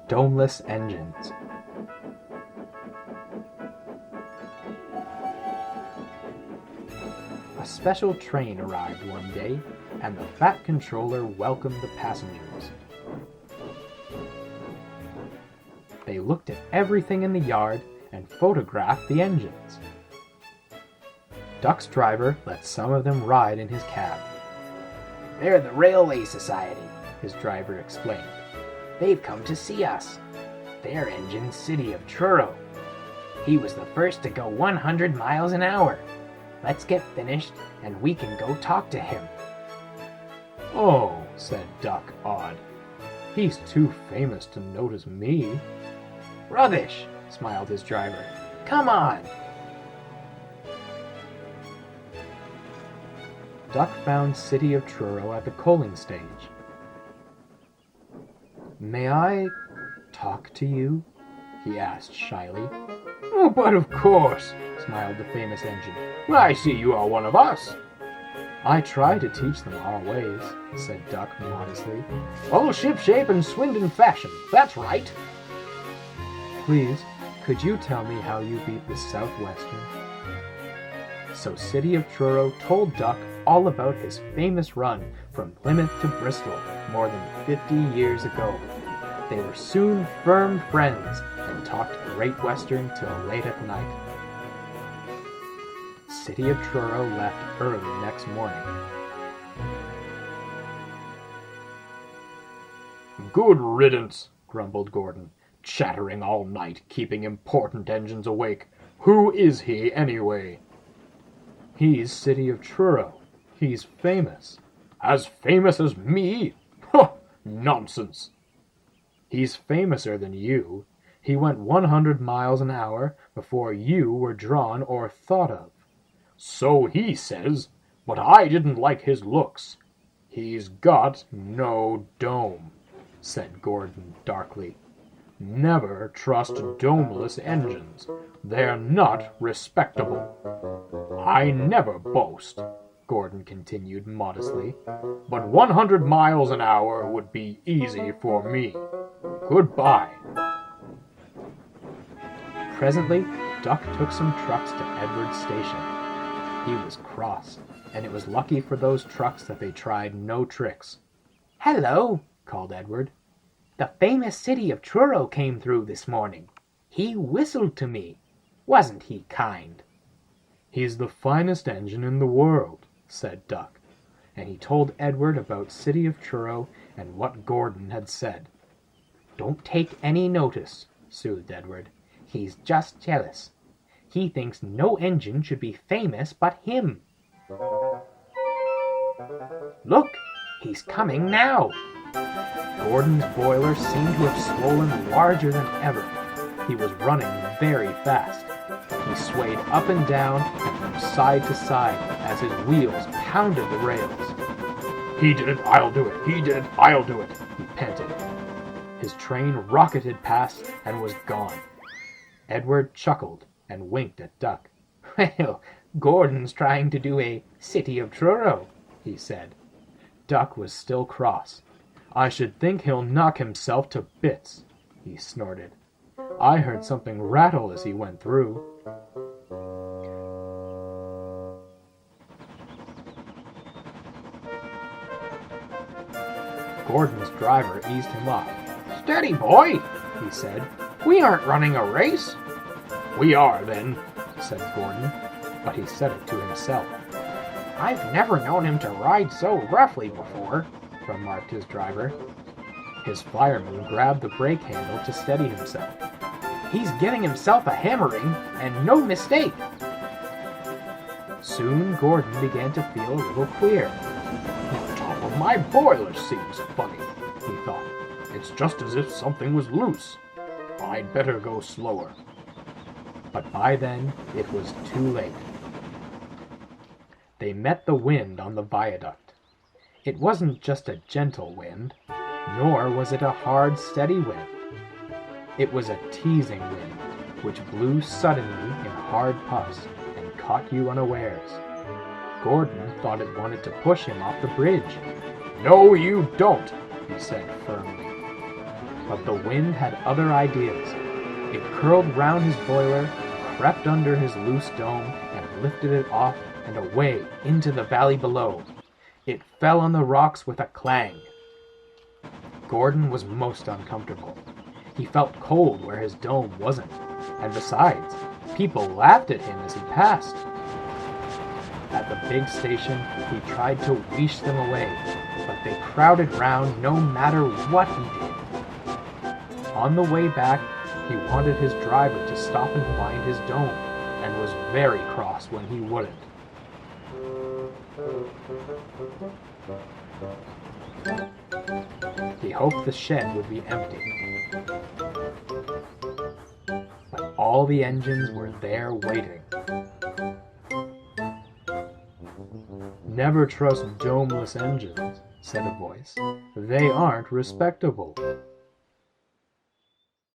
Domeless Engines. A special train arrived one day, and the fat controller welcomed the passengers. They looked at everything in the yard and photographed the engines. Duck's driver let some of them ride in his cab. "They're the Railway Society," his driver explained. "They've come to see us. Their engine's City of Truro. He was the first to go 100 miles an hour. Let's get finished and we can go talk to him." "Oh," said Duck, awed. "He's too famous to notice me." "Rubbish," smiled his driver. "Come on." Duck found City of Truro at the coaling stage. "May I talk to you?" he asked shyly. "Oh, but of course," smiled the famous engine. "I see you are one of us." "I try to teach them our ways," said Duck modestly. "All shipshape and Swindon fashion, that's right." "Please, could you tell me how you beat the Southwestern?" So City of Truro told Duck all about his famous run from Plymouth to Bristol more than 50 years ago. They were soon firm friends and talked Great Western till late at night. City of Truro left early next morning. "Good riddance," grumbled Gordon. "Chattering all night, keeping important engines awake. Who is he, anyway?" "He's City of Truro. He's famous." "As famous as me? Huh! Nonsense." "He's famouser than you. He went 100 miles an hour before you were drawn or thought of." "So he says, but I didn't like his looks. He's got no dome," said Gordon darkly. "Never trust domeless engines. They're not respectable. I never boast," Gordon continued modestly, "but 100 miles an hour would be easy for me. Goodbye." Presently, Duck took some trucks to Edward's station. He was cross, and it was lucky for those trucks that they tried no tricks. "Hello," called Edward. "The famous City of Truro came through this morning. He whistled to me. Wasn't he kind?" "He's the finest engine in the world," said Duck, and he told Edward about City of Truro and what Gordon had said. "Don't take any notice," soothed Edward. "He's just jealous. He thinks no engine should be famous but him. Look, he's coming now." Gordon's boiler seemed to have swollen larger than ever. He was running very fast. He swayed up and down and from side to side as his wheels pounded the rails. "He did it, I'll do it. He did it, I'll do it," he panted. His train rocketed past and was gone. Edward chuckled and winked at Duck. "Well, Gordon's trying to do a City of Truro," he said. Duck was still cross. "I should think he'll knock himself to bits," he snorted. "I heard something rattle as he went through." Gordon's driver eased him off. "Steady, boy," he said. "We aren't running a race." "We are, then," said Gordon, but he said it to himself. "I've never known him to ride so roughly before," remarked his driver. His fireman grabbed the brake handle to steady himself. "He's giving himself a hammering, and no mistake." Soon Gordon began to feel a little queer. "The top of my boiler seems funny," he thought. "It's just as if something was loose. I'd better go slower." But by then it was too late. They met the wind on the viaduct. It wasn't just a gentle wind, nor was it a hard, steady wind. It was a teasing wind, which blew suddenly in hard puffs and caught you unawares. Gordon thought it wanted to push him off the bridge. "No, you don't," he said firmly. But the wind had other ideas. It curled round his boiler, crept under his loose dome, and lifted it off and away into the valley below. It fell on the rocks with a clang. Gordon was most uncomfortable. He felt cold where his dome wasn't, and besides, people laughed at him as he passed. At the big station, he tried to wheesh them away, but they crowded round no matter what he did. On the way back, he wanted his driver to stop and find his dome, and was very cross when he wouldn't. He hoped the shed would be empty. But all the engines were there waiting. "Never trust domeless engines," said a voice. "They aren't respectable."